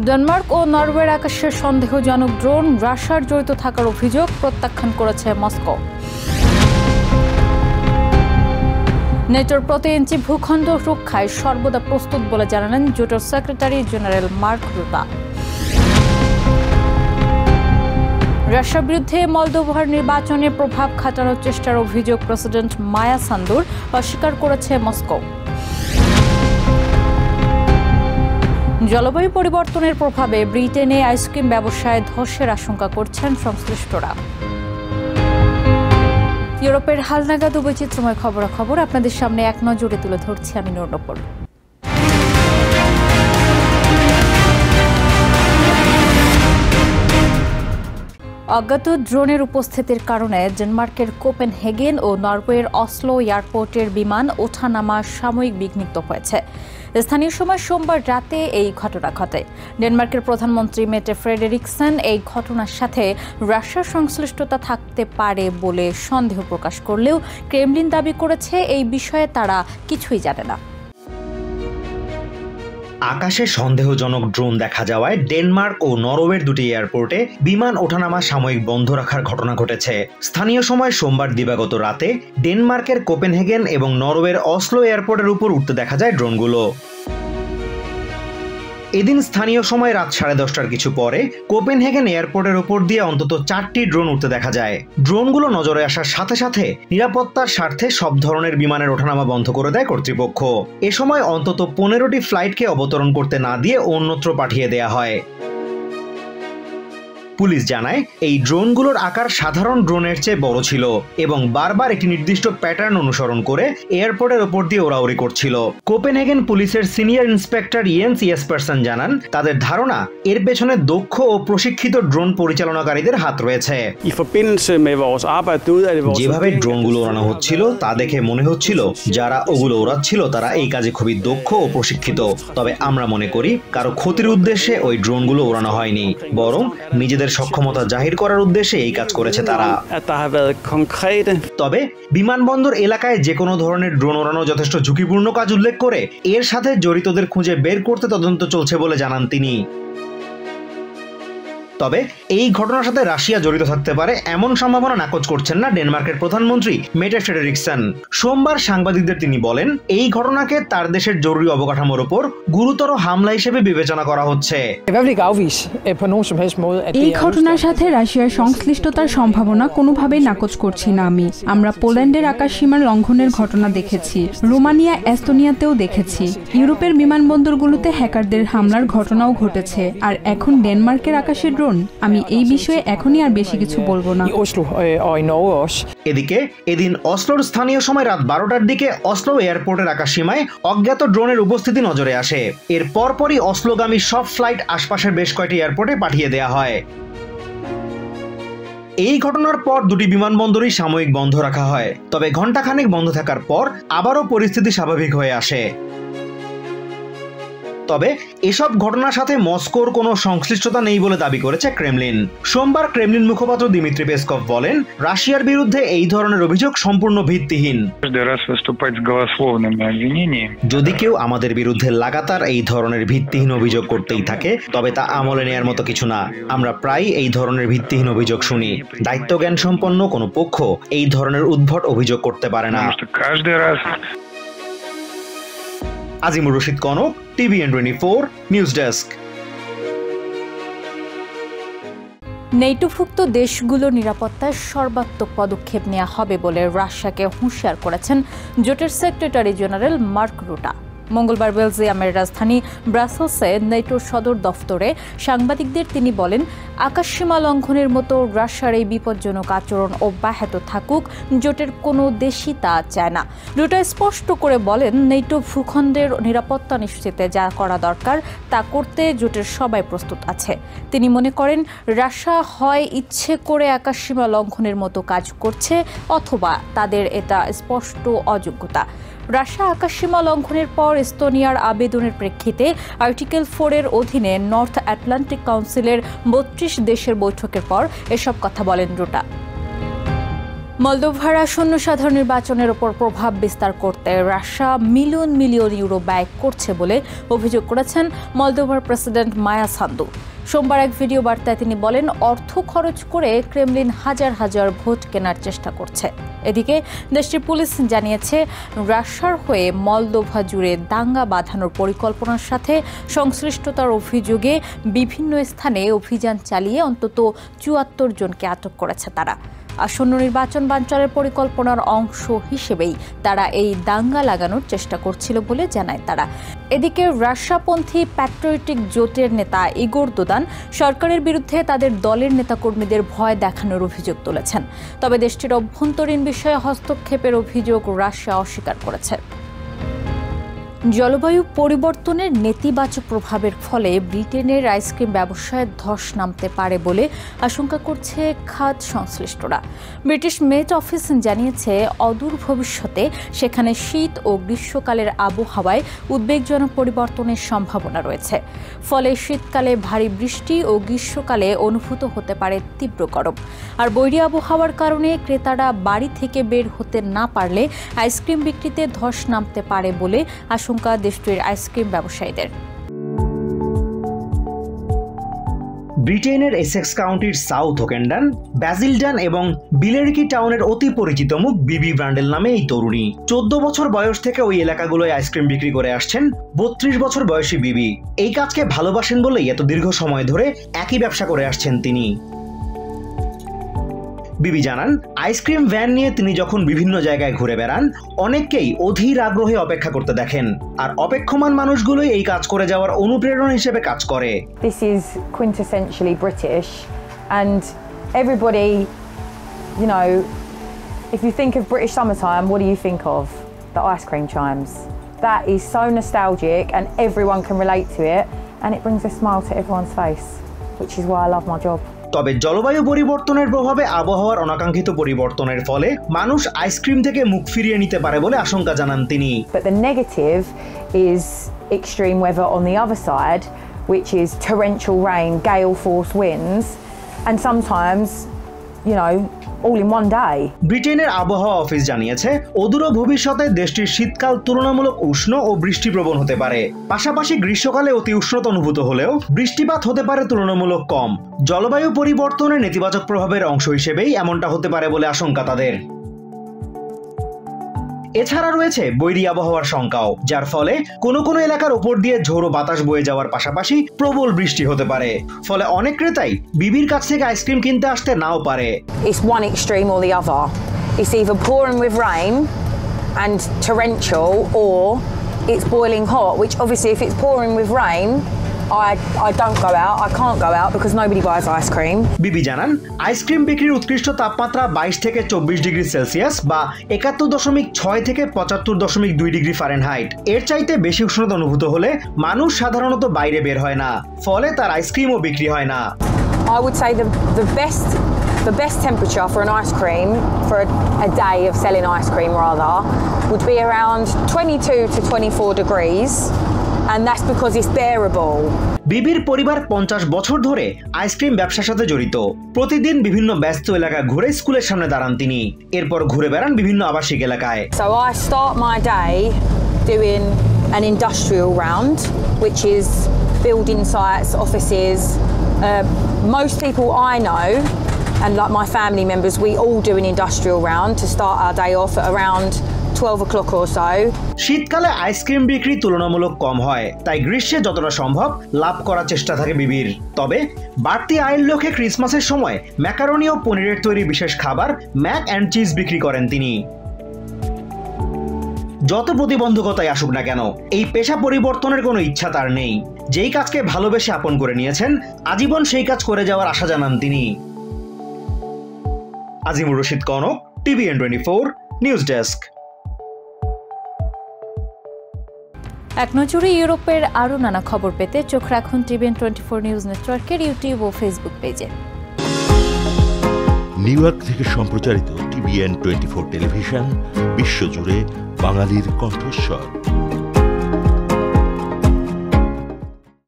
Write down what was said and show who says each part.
Speaker 1: Denmark ও নরওয়ের আকাশে সন্দেহজনক ড্রোন রাশিয়ার জড়িত থাকার অভিযোগ প্রত্যাখ্যান করেছে মস্কো। নেটোর প্রতি ইঞ্চি ভূখণ্ড রক্ষায় সর্বদা প্রস্তুত বলে জানালেন জোটের সেক্রেটারি জেনারেল মার্ক রুটা। রাশিয়ার বিরুদ্ধে মলদোভার নির্বাচনে প্রভাব খাটানোর চেষ্টার অভিযোগ প্রেসিডেন্ট মায়া সান্দুর অস্বীকার করেছে মস্কো। জলবায়ু পরিবর্তনের প্রভাবে ব্রিটেনে আইসক্রিম ব্যবসায় ধসের আশঙ্কা করছেন সংশ্লিষ্টরা। ইউরোপের হালনাগাদ বৈচিত্র্যময় খবরাখবর আপনাদের সামনে এক নজরে তুলে ধরছি আমি নূর। অজ্ঞাত ড্রোনের উপস্থিতির কারণে ডেনমার্কের কোপেনহেগেন ও নরওয়ের অসলো এয়ারপোর্টের বিমান ওঠানামা সাময়িক বিঘ্নিত হয়েছে। স্থানীয় সময় সোমবার রাতে এই ঘটনা ঘটে। ডেনমার্কের প্রধানমন্ত্রী মেটে ফ্রেডেরিকসেন এই ঘটনার সাথে রাশিয়ার সংশ্লিষ্টতা থাকতে পারে বলে সন্দেহ প্রকাশ করলেও ক্রেমলিন দাবি করেছে এই বিষয়ে তারা কিছুই জানে না।
Speaker 2: আকাশে সন্দেহজনক ড্রোন দেখা যাওয়ায় ডেনমার্ক ও নরওয়ের দুটি এয়ারপোর্টে বিমান ওঠানামা সাময়িক বন্ধ রাখার ঘটনা ঘটেছে। স্থানীয় সময় সোমবার দিবাগত রাতে ডেনমার্কের কোপেনহেগেন এবং নরওয়ের অসলো এয়ারপোর্টের উপর উঠতে দেখা যায় ড্রোনগুলো। এদিন স্থানীয় সময় রাত 10:30টার কিছু পরে কোপেনহেগেন এয়ারপোর্টের উপর দিয়ে অন্তত 4টি ড্রোন উঠতে দেখা যায়। ড্রোনগুলো নজরে আসার সাথে সাথে নিরাপত্তার স্বার্থে সব ধরনের বিমানের ওঠানামা বন্ধ করে দেয় কর্তৃপক্ষ। এ সময় অন্তত 15টি ফ্লাইটকে অবতরণ করতে না দিয়ে অন্যত্র পাঠিয়ে দেয়া হয়। পুলিশ জানায় এই ড্রোনগুলোর আকার সাধারণ ড্রোনের চেয়ে বড় ছিল এবং বারবার একটি নির্দিষ্ট প্যাটার্ন অনুসরণ করে এয়ারপোর্টের ওপর দিয়ে ওড়াউড়ি করছিল। কোপেনহেগেন পুলিশের সিনিয়র ইন্সপেক্টর ইয়েন্স ইয়েসপারসন জানান, তাদের ধারণা এর পেছনে দক্ষ ও প্রশিক্ষিত ড্রোন পরিচালনাকারীদের হাত রয়েছে। যেভাবে ড্রোনগুলো ওড়ানো হচ্ছিল তা দেখে মনে হচ্ছিল যারা ওগুলো ওড়াচ্ছিল তারা এই কাজে খুবই দক্ষ ও প্রশিক্ষিত। তবে আমরা মনে করি কারো ক্ষতির উদ্দেশ্যে ওই ড্রোনগুলো ওড়ানো হয়নি, বরং নিজেদের সক্ষমতা জাহির করার উদ্দেশ্যে এই কাজ করেছে তারা। তবে বিমানবন্দর এলাকায় যে কোনো ধরনের ড্রোন ওড়ানো যথেষ্ট ঝুঁকিপূর্ণ কাজ উল্লেখ করে এর সাথে জড়িতদের খুঁজে বের করতে তদন্ত চলছে বলে জানান তিনি। তবে এই ঘটনার সাথে রাশিয়া জড়িত থাকতে পারে এমন সম্ভাবনা নাকচ করছেন না ডেনমার্কের প্রধানমন্ত্রী মেটে ফ্রেডেরিকসেন। সোমবার সাংবাদিকদের তিনি বলেন, এই ঘটনাকে তার দেশের জরুরি অবকাঠামোর উপর গুরুতর হামলা হিসেবে বিবেচনা করা হচ্ছে।
Speaker 3: এই ঘটনার সাথে রাশিয়ার সংশ্লিষ্টতার সম্ভাবনা কোনোভাবেই নাকচ করছি না আমি। আমরা পোল্যান্ডের আকাশসীমা লঙ্ঘনের ঘটনা দেখেছি, রোমানিয়া, এস্তোনিয়াতেও দেখেছি। ইউরোপের বিমানবন্দরগুলোতে হ্যাকারদের হামলার ঘটনাও ঘটেছে। আর এখন ডেনমার্কের আকাশে ড্রোন। আমি এই বিষয়ে এখনই আর বেশি কিছু বলবো না।
Speaker 2: এদিকে এদিন অসলোর স্থানীয় সময় রাত 12টার দিকে অসলো এয়ারপোর্টের আকাশসীমায় অজ্ঞাত ড্রোনের উপস্থিতি নজরে আসে। এর পরপরই অসলোগামী সব ফ্লাইট আশপাশের বেশ কয়েকটি এয়ারপোর্টে পাঠিয়ে দেয়া হয়। এই ঘটনার পর দুটি বিমানবন্দরই সাময়িক বন্ধ রাখা হয়। তবে ঘণ্টাখানেক বন্ধ থাকার পর আবারও পরিস্থিতি স্বাভাবিক হয়ে আসে। তবে এসব ঘটনার সাথে মস্কোর কোনো সংশ্লিষ্টতা নেই বলে দাবি করেছে ক্রেমলিন। সোমবার ক্রেমলিন মুখপাত্র দিমিত্রি পেসকভ বলেন, রাশিয়ার বিরুদ্ধে এই ধরনের অভিযোগ সম্পূর্ণ ভিত্তিহীন। যদি কেউ আমাদের বিরুদ্ধে লাগাতার এই ধরনের ভিত্তিহীন অভিযোগ করতেই থাকে তবে তা আমলে নেয়ার মতো কিছু না। আমরা প্রায় এই ধরনের ভিত্তিহীন অভিযোগ শুনি। দায়িত্বজ্ঞান সম্পন্ন কোনো পক্ষ এই ধরনের উদ্ভট অভিযোগ করতে পারে না। Azimur Rashid Kanak, TVN24 news desk.
Speaker 1: নেটোভুক্ত দেশগুলোর নিরাপত্তায় সর্বাত্মক পদক্ষেপ নেওয়া হবে বলে রাশিয়াকে হুঁশিয়ার করেছেন জোটের সেক্রেটারি জেনারেল মার্ক রুটা। মঙ্গলবার বেলজিয়ামের রাজধানী ব্রাসেলসে নেটোর সদর দফতরে সাংবাদিকদের তিনি বলেন, আকাশসীমা লঙ্ঘনের মতো রাশিয়ার এই বিপজ্জনক আচরণ অব্যাহত থাকুক, জোটের কোনো দেশই তা চায় না। রুটা স্পষ্ট করে বলেন, নেটো ভূখণ্ডের নিরাপত্তা নিশ্চিতে যা করা দরকার তা করতে জোটের সবাই প্রস্তুত আছে। তিনি মনে করেন রাশিয়া হয় ইচ্ছে করে আকাশসীমা লঙ্ঘনের মতো কাজ করছে অথবা তাদের এটা স্পষ্ট অযোগ্যতা। রাশিয়া আকাশসীমা লঙ্ঘনের পর এস্তোনিয়ার আবেদনের প্রেক্ষিতে আর্টিকেল 4 অধীনে নর্থ আটলান্টিক কাউন্সিলের 32 দেশের বৈঠকের পর এসব কথা বলেন রুটা। মলদোভার আসন্ন সাধারণ নির্বাচনের ওপর প্রভাব বিস্তার করতে রাশিয়া মিলিয়ন মিলিয়ন ইউরো ব্যয় করছে বলে অভিযোগ করেছেন মলদোভার প্রেসিডেন্ট মায়া সান্দু। সোমবার এক ভিডিও বার্তায় তিনি বলেন, অর্থ খরচ করে ক্রেমলিন হাজার হাজার ভোট কেনার চেষ্টা করছে। এদিকে দেশটির পুলিশ জানিয়েছে, রাশিয়ার হয়ে মলদোভা জুড়ে দাঙ্গা বাঁধানোর পরিকল্পনার সাথে সংশ্লিষ্টতার অভিযোগে বিভিন্ন স্থানে অভিযান চালিয়ে অন্তত ৭৪ জনকে আটক করেছে তারা। আসন্ন নির্বাচন বানচালের পরিকল্পনার অংশ হিসেবেই তারা এই দাঙ্গা লাগানোর চেষ্টা করছিল বলে জানায় তারা। এদিকে রাশিয়াপন্থী প্যাট্রিয়টিক জোটের নেতা ইগোর দোদান সরকারের বিরুদ্ধে তাদের দলের নেতাকর্মীদের ভয় দেখানোর অভিযোগ তুলেছেন। তবে দেশটির অভ্যন্তরীণ বিষয়ে হস্তক্ষেপের অভিযোগ রাশিয়া অস্বীকার করেছে। জলবায়ু পরিবর্তনের নেতিবাচক প্রভাবের ফলে ব্রিটেনের আইসক্রিম ব্যবসায় ধস নামতে পারে বলে আশঙ্কা করছে খাদ্য সংশ্লিষ্টরা। ব্রিটিশ মেট অফিস জানিয়েছে, অদূর ভবিষ্যতে সেখানে শীত ও গ্রীষ্মকালের আবহাওয়ায় উদ্বেগজনক পরিবর্তনের সম্ভাবনা রয়েছে। ফলে শীতকালে ভারী বৃষ্টি ও গ্রীষ্মকালে অনুভূত হতে পারে তীব্র গরম। আর বৈরী আবহাওয়ার কারণে ক্রেতারা বাড়ি থেকে বের হতে না পারলে আইসক্রিম বিক্রিতে ধস নামতে পারে বলে আশঙ্কা দেশটির আইসক্রিম ব্যবসায়ীদের।
Speaker 2: ব্রিটেনের এসেক্স কাউন্টির সাউথ ওকেন্ডন, ব্যাজিলডন এবং বিলেরিকি টাউনের অতি পরিচিত মুখ বিবি ব্রান্ডেল নামে এই তরুণী 14 বছর বয়স থেকে ওই এলাকাগুলোয় আইসক্রিম বিক্রি করে আসছেন 32 বছর বয়সী বিবি। এই কাজকে ভালোবাসেন বলেই এত দীর্ঘ সময় ধরে একই ব্যবসা করে আসছেন তিনি। বিবি জানান, আইসক্রিম ভ্যান নিয়ে তিনি যখন বিভিন্ন জায়গায় ঘুরে বেড়ান, অনেককেই অধীর আগ্রহে অপেক্ষা করতে দেখেন, আর অপেক্ষমান মানুষগুলোই এই কাজ করে যাওয়ার অনুপ্রেরণা হিসেবে কাজ করে।
Speaker 4: This is quintessentially British, and everybody, you know, if you think of British summertime, what do you think of? The ice cream chimes. That is so nostalgic, and everyone can relate to it, and it brings a smile to everyone's face, which is why I love my job.
Speaker 2: তবে জলবায়ু পরিবর্তনের প্রভাবে আবহাওয়ার অনাকাঙ্ক্ষিত পরিবর্তনের ফলে মানুষ ice cream থেকে মুখ ফিরিয়ে নিতে পারে বলে আশঙ্কা জানান তিনি।
Speaker 4: But the negative is extreme weather on the other side, which is torrential rain, gale force winds, and sometimes, you know, all in one day.
Speaker 2: ব্রিটেনের আবহাওয়া অফিস জানিয়েছে, অদূর ভবিষ্যতে দেশটির শীতকাল তুলনামূলক উষ্ণ ও বৃষ্টিপ্রবণ হতে পারে। পাশাপাশি গ্রীষ্মকালে অতি উষ্ণতা অনুভূত হলেও বৃষ্টিপাত হতে পারে তুলনামূলক কম। জলবায়ু পরিবর্তনের নেতিবাচক প্রভাবের অংশ হিসেবেই এমনটা হতে পারে বলে আশঙ্কা তাদের। এছাড়া রয়েছে বৈরী আবহাওয়ার শঙ্কাও, যার ফলে কোনো কোনো এলাকার উপর দিয়ে ঝোড়ো বাতাস বয়ে যাওয়ার পাশাপাশি প্রবল বৃষ্টি হতে পারে। ফলে অনেক ক্রেতাই বিবির কাছ থেকে আইসক্রিম কিনতে আসতে নাও পারে।
Speaker 4: It's one extreme or the other. It's either pouring with rain and torrential, or it's boiling hot, which obviously if it's pouring with rain, I don't go out. I can't go out because nobody buys ice cream.
Speaker 2: বিবি জানান, ice cream বিক্রির উৎকৃষ্ট তাপমাত্রা 22 থেকে 24 degree Celsius বা 71.6 থেকে 75.2 degree Fahrenheit. এর চাইতে বেশি উষ্ণতা অনুভূত হলে মানুষ সাধারণত বাইরে বের হয় না, ফলে তার আইসক্রিমও বিক্রি হয় না।
Speaker 4: I would say the best temperature for an ice cream, for a day of selling ice cream rather, would be around 22 to 24 degrees. And that's because it's bearable.
Speaker 2: বিবির পরিবার 50 বছর ধরে আইসক্রিম ব্যবসার সাথে জড়িত। প্রতিদিন বিভিন্ন ব্যস্ত এলাকা ঘুরে স্কুলের সামনে দাঁড়ান তিনি, এরপর ঘুরে বেড়ান বিভিন্ন আবাসিক এলাকায়।
Speaker 4: So I start my day doing an industrial round, which is building sites, offices. Most people I know, and like my family members, we all do an industrial round to start our day off at around 12 o'clock or so.
Speaker 2: শীতকালে ice cream বিক্রি তুলনামূলক কম হয়, তাই গ্রীষ্মে যতটা সম্ভব লাভ করার চেষ্টা থাকে বিবির। তবে বাড়তি আয়ের লক্ষ্যে ক্রিসমাসের সময় ম্যাকারনি ও পনিরের তৈরি বিশেষ খাবার ম্যাক অ্যান্ড চিজ বিক্রি করেন তিনি। যত প্রতিবন্ধকতাই আসুক না কেন, এই পেশা পরিবর্তনের কোনো ইচ্ছা তার নেই। যেই কাজকে ভালোবেসে আপন করে নিয়েছেন, আজীবন সেই কাজ করে যাওয়ার আশা জানান তিনি। Azimur Rashid Kanak, TVN 24 news desk.
Speaker 1: এক নজরে ইউরোপের আরও নানা খবর পেতে চোখ রাখুন TVN 24 নিউজ নেটওয়ার্কের ইউটিউব ও ফেসবুক পেজে।
Speaker 5: নিউ ইয়র্ক থেকে সম্প্রচারিত TVN 24 টেলিভিশন বিশ্বজুড়ে বাঙালির কণ্ঠস্বর।